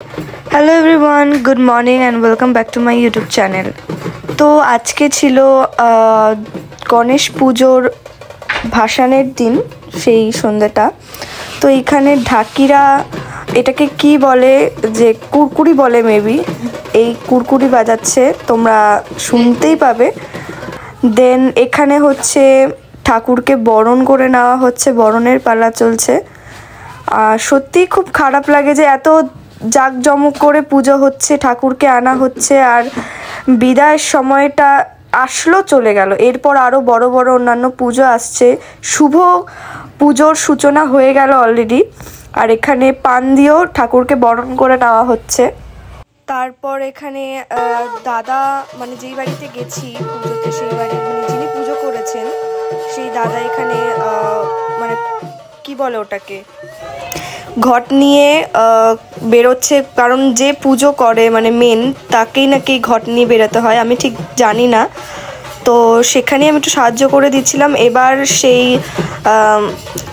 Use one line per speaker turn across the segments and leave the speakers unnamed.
Hello everyone, good morning and welcome back to my YouTube channel. তো আজকে ছিল গণেশ পুজোর ভাসানের দিন, সেই সন্ধ্যাটা। তো এইখানে ঢাকিরা এটাকে কি বলে, যে কুরকুরি বলে মেবি, এই কুরকুরি বাজাচ্ছে, তোমরা শুনতেই পাবে। দেন এখানে হচ্ছে ঠাকুরকে বরণ করে নেওয়া হচ্ছে, বরণের পালা চলছে। সত্যিই খুব খারাপ লাগে যে এত জাঁকজমক করে পুজো হচ্ছে, ঠাকুরকে আনা হচ্ছে, আর বিদায়ের সময়টা আসলো চলে গেল। এরপর আরও বড় বড় অন্যান্য পুজো আসছে। শুভ পুজোর সূচনা হয়ে গেল অলরেডি, আর এখানে পান দিয়েও ঠাকুরকে বরণ করে নেওয়া হচ্ছে। তারপর এখানে দাদা, মানে যেই বাড়িতে গেছি পুজোতে, সেই বাড়ি মানে যিনি পুজো করেছেন সেই দাদা এখানে মানে কি বলে ওটাকে, ঘট নিয়ে বেরোচ্ছে। কারণ যে পুজো করে মানে মেন, তাকেই নাকি ঘট নিয়ে বেরোতে হয়, আমি ঠিক জানি না। তো সেখানে আমি একটু সাহায্য করে দিচ্ছিলাম। এবার সেই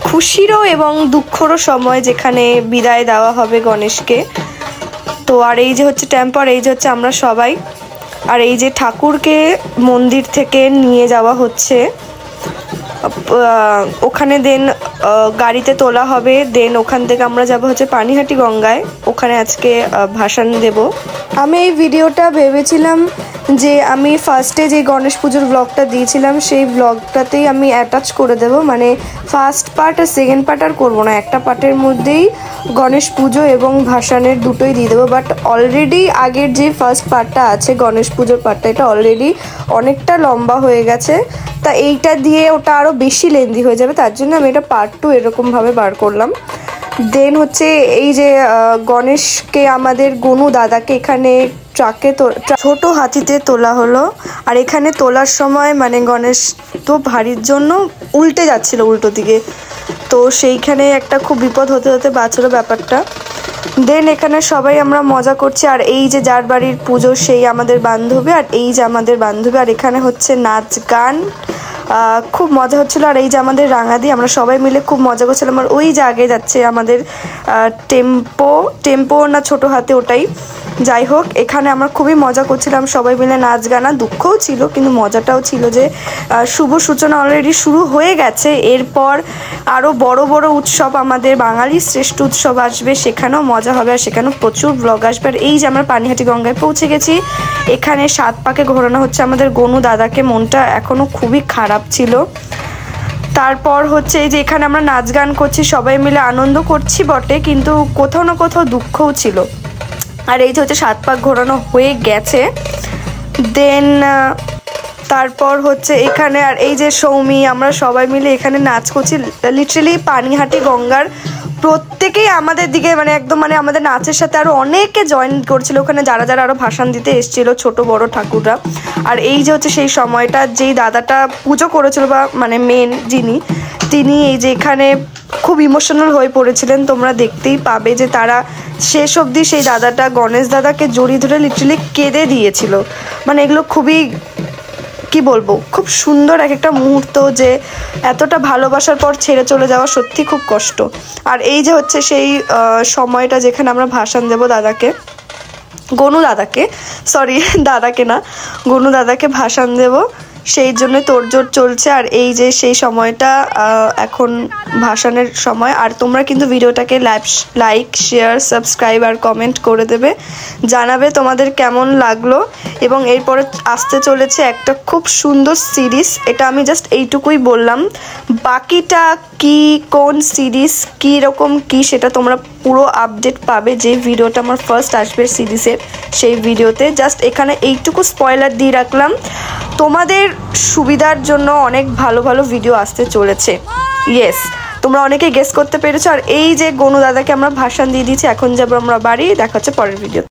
খুশিরও এবং দুঃখরও সময়, যেখানে বিদায় দেওয়া হবে গণেশকে। তো আর এই যে হচ্ছে টেম্পার, এই যে হচ্ছে আমরা সবাই, আর এই যে ঠাকুরকে মন্দির থেকে নিয়ে যাওয়া হচ্ছে ওখানে। দেন গাড়িতে তোলা হবে, দেন ওখান থেকে আমরা যাব হচ্ছে পানিহাটি গঙ্গায়, ওখানে আজকে ভাসান দেব। আমি এই ভিডিওটা ভেবেছিলাম যে আমি ফার্স্টে যে গণেশ পুজোর ব্লগটা দিয়েছিলাম সেই ব্লগটাতেই আমি অ্যাটাচ করে দেব, মানে ফার্স্ট পার্ট আর সেকেন্ড পার্ট আর করবো না, একটা পার্টের মধ্যেই গণেশ পুজো এবং ভাসানের দুটোই দিয়ে দেবো। বাট অলরেডি আগের যে ফার্স্ট পার্টটা আছে গণেশ পুজোর পার্টটা, এটা অলরেডি অনেকটা লম্বা হয়ে গেছে। তা এইটা দিয়ে ওটা আরও বেশি লেন্দি হয়ে যাবে, তার জন্য আমি এটা পার্ট 2 এরকমভাবে বার করলাম। দেন হচ্ছে এই যে গণেশকে আমাদের গনু দাদাকে এখানে ট্রাকে ছোট হাতিতে তোলা হলো। আর এখানে তোলার সময় মানে গণেশ তো ভারীর জন্য উল্টে যাচ্ছিল উল্টো দিকে, তো সেইখানে একটা খুব বিপদ হতে হতে বাঁচলো ব্যাপারটা। দেন এখানে সবাই আমরা মজা করছি, আর এই যে যার বাড়ির পুজো সেই আমাদের বান্ধবী, আর এই যে আমাদের বান্ধবী, আর এখানে হচ্ছে নাচ গান, খুব মজা হচ্ছিলো। আর এই যে আমাদের রাঙাদি, আমরা সবাই মিলে খুব মজা করছিলাম। আর ওই যে আগে যাচ্ছে আমাদের টেম্পো না ছোট হাতে, ওটাই। যাই হোক, এখানে আমরা খুবই মজা করছিলাম সবাই মিলে, নাচ গানা, দুঃখও ছিল কিন্তু মজাটাও ছিল যে শুভ সূচনা অলরেডি শুরু হয়ে গেছে। এরপর আরও বড় বড় উৎসব, আমাদের বাঙালির শ্রেষ্ঠ উৎসব আসবে, সেখানেও মজা হবে, আর সেখানেও প্রচুর ব্লগ আসবে। আর এই যে আমরা পানিহাটি গঙ্গায় পৌঁছে গেছি, এখানে 7 পাকে ঘোরানো হচ্ছে আমাদের গনু দাদাকে, মনটা এখনও খুবই খারাপ ছিল। তারপর হচ্ছে এই যে এখানে আমরা নাচ গান করছি, সবাই মিলে আনন্দ করছি বটে, কিন্তু কোথাও না কোথাও দুঃখও ছিল। আর এই যে হচ্ছে 7 পাক ঘোরানো হয়ে গেছে। দেন তারপর হচ্ছে এখানে, আর এই যে সৌমি, আমরা সবাই মিলে এখানে নাচ করছি। লিটারালি পানিহাটি গঙ্গার প্রত্যেকেই আমাদের দিকে মানে একদম মানে আমাদের নাচের সাথে আরও অনেকে জয়েন করছিল ওখানে, যারা যারা আরও ভাসান দিতে এসেছিলো, ছোট বড় ঠাকুররা। আর এই যে হচ্ছে সেই সময়টা যেই দাদাটা পুজো করেছিল, বা মানে মেন যিনি, তিনি এই যে এখানে খুব ইমোশনাল হয়ে পড়েছিলেন। তোমরা দেখতেই পাবে যে তারা শেষ অবধি সেই দাদাটা গণেশ দাদাকে জড়িয়ে ধরে লিটারালি কেঁদে দিয়েছিল। মানে এগুলো খুবই, কি বলবো, খুব সুন্দর এক একটা মুহূর্ত, যে এতটা ভালোবাসার পর ছেড়ে চলে যাওয়া সত্যি খুব কষ্ট। আর এই যে হচ্ছে সেই সময়টা যেখানে আমরা ভাসান দেব দাদাকে, গনু দাদাকে, সরি দাদাকে না, গনু দাদাকে ভাসান দেব, সেই জন্য তোড়জোড় চলছে। আর এই যে সেই সময়টা এখন ভাসানের সময়। আর তোমরা কিন্তু ভিডিওটাকে লাইক, শেয়ার, সাবস্ক্রাইব আর কমেন্ট করে দেবে, জানাবে তোমাদের কেমন লাগলো। এবং এরপরে আসতে চলেছে একটা খুব সুন্দর সিরিজ, এটা আমি জাস্ট এইটুকুই বললাম। বাকিটা কি, কোন সিরিজ, কী রকম কী, সেটা তোমরা পুরো আপডেট পাবে যে ভিডিওটা আমার ফার্স্ট আসবে সিরিজের, সেই ভিডিওতে। জাস্ট এখানে এইটুকু স্পয়লার দিয়ে রাখলাম, তোমাদের সুবিধার জন্য অনেক ভালো ভালো ভিডিও আসতে চলেছে। ইয়েস, তোমরা অনেকেই গেস করতে পেরেছো। আর এই যে গনু দাদাকে আমরা ভাসান দিয়ে দিয়েছি, এখন যাবো আমরা বাড়ি, দেখা হচ্ছে পরের ভিডিও।